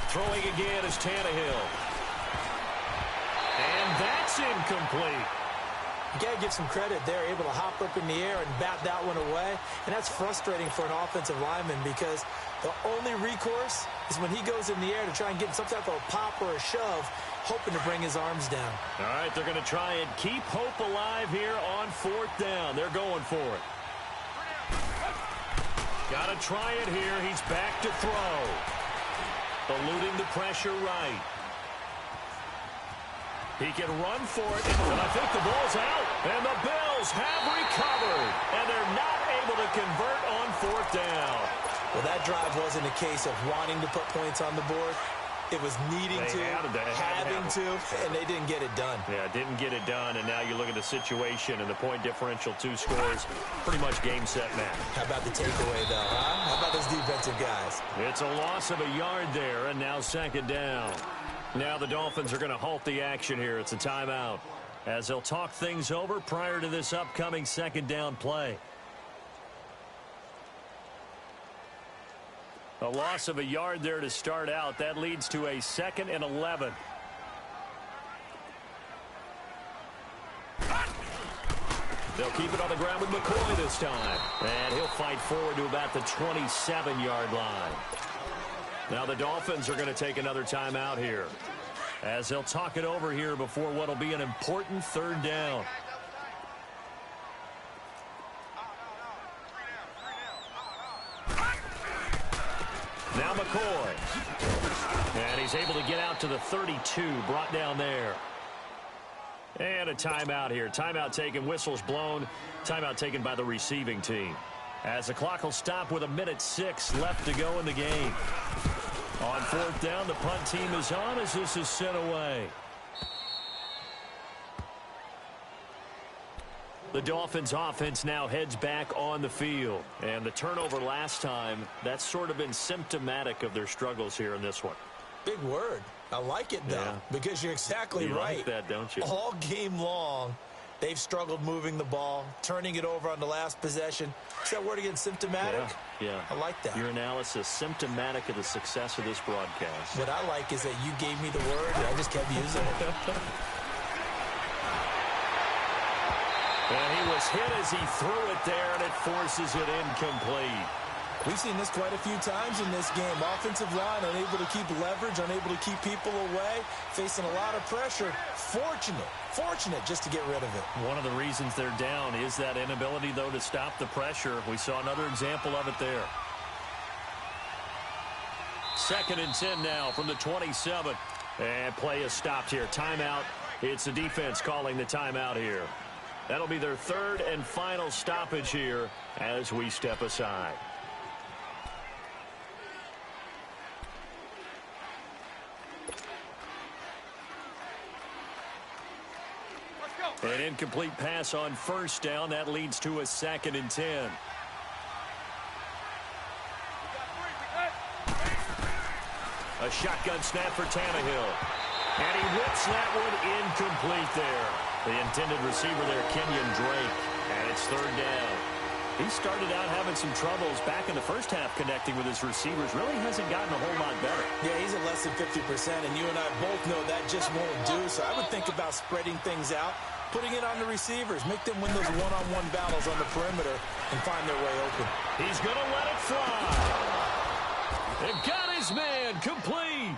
Throwing again is Tannehill. And that's incomplete. You got to give some credit. They're able to hop up in the air and bat that one away. And that's frustrating for an offensive lineman, because the only recourse is when he goes in the air to try and get some type of a pop or a shove, hoping to bring his arms down. All right, they're going to try and keep hope alive here on 4th down. They're going for it. Got to try it here. He's back to throw. Eluding the pressure right. He can run for it, and I think the ball's out. And the Bills have recovered, and they're not able to convert on 4th down. Well, that drive wasn't a case of wanting to put points on the board. It was needing to, having to, and they didn't get it done. Yeah, didn't get it done, and now you look at the situation and the point differential, 2 scores, pretty much game, set, match. How about the takeaway, though, huh? How about those defensive guys? It's a loss of a yard there, and now 2nd down. Now the Dolphins are going to halt the action here. It's a timeout, as they'll talk things over prior to this upcoming 2nd down play. A loss of a yard there to start out. That leads to a 2nd and 11. They'll keep it on the ground with McCoy this time. And he'll fight forward to about the 27-yard line. Now the Dolphins are going to take another timeout here, as they'll talk it over here before what will be an important 3rd down. Now McCoy. And he's able to get out to the 32, brought down there. And a timeout here. Timeout taken, whistles blown. Timeout taken by the receiving team, as the clock will stop with 1:06 left to go in the game. On 4th down, the punt team is on as this is sent away. The Dolphins offense now heads back on the field. And the turnover last time, that's sort of been symptomatic of their struggles here in this one. Big word. I like it, though, because you're exactly right. You like that, don't you? All game long, they've struggled moving the ball, turning it over on the last possession. Is that word again, symptomatic? Yeah. I like that. Your analysis, symptomatic of the success of this broadcast. What I like is that you gave me the word, and I just kept using it. And he was hit as he threw it there, and it forces it incomplete. We've seen this quite a few times in this game. Offensive line unable to keep leverage, unable to keep people away, facing a lot of pressure. Fortunate just to get rid of it. One of the reasons they're down is that inability, though, to stop the pressure. We saw another example of it there. 2nd and 10 now from the 27. And play is stopped here. Timeout. It's the defense calling the timeout here. That'll be their 3rd and final stoppage here as we step aside. An incomplete pass on 1st down. That leads to a 2nd and 10. A shotgun snap for Tannehill. And he whips that one incomplete there. The intended receiver there, Kenyon Drake. And it's 3rd down. He started out having some troubles back in the first half connecting with his receivers. Really hasn't gotten a whole lot better. Yeah, he's at less than 50%, and you and I both know that just won't do. So I would think about spreading things out, putting it on the receivers, make them win those one-on-one battles on the perimeter and find their way open. He's going to let it fly. And got his man complete.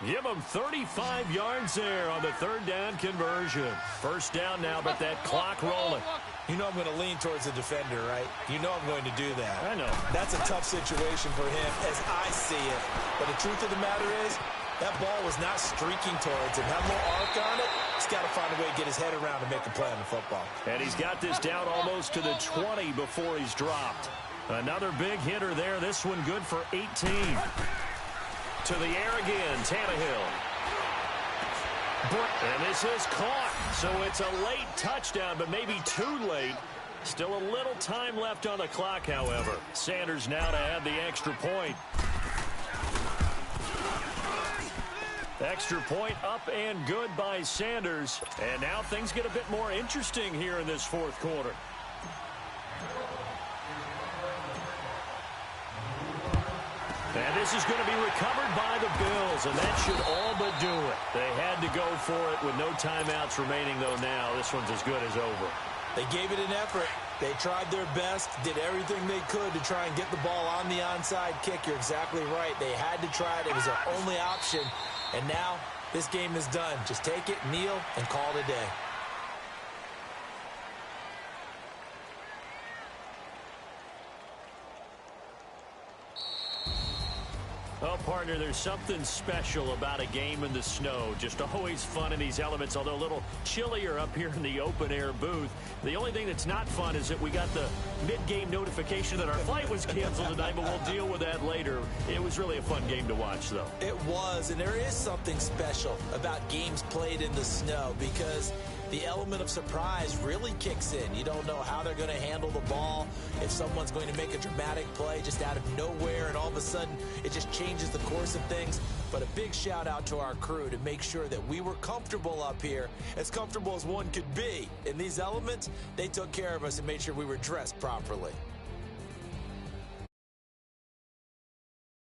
Give him 35 yards there on the third down conversion. First down now, but that clock rolling. You know I'm going to lean towards the defender, right? You know I'm going to do that. I know. That's a tough situation for him as I see it. But the truth of the matter is, that ball was not streaking towards him. Have more arc on it. He's got to find a way to get his head around and make a play on the football. And he's got this down almost to the 20 before he's dropped. Another big hitter there. This one good for 18. To the air again, Tannehill. And this is caught. So it's a late touchdown, but maybe too late. Still a little time left on the clock, however. Sanders now to add the extra point. Extra point up and good by Sanders. And now things get a bit more interesting here in this fourth quarter. And this is going to be recovered by the Bills, and that should all but do it. They had to go for it with no timeouts remaining, though now this one's as good as over. They gave it an effort. They tried their best, did everything they could to try and get the ball on the onside kick. You're exactly right. They had to try it. It was their only option. And now this game is done. Just take it, kneel, and call it a day. Oh, partner, there's something special about a game in the snow. Just always fun in these elements, although a little chillier up here in the open-air booth. The only thing that's not fun is that we got the mid-game notification that our flight was canceled tonight, but we'll deal with that later. It was really a fun game to watch, though. It was, and there is something special about games played in the snow because the element of surprise really kicks in. You don't know how they're going to handle the ball, if someone's going to make a dramatic play just out of nowhere, and all of a sudden it just changes the course of things. But a big shout out to our crew to make sure that we were comfortable up here, as comfortable as one could be. In these elements, they took care of us and made sure we were dressed properly.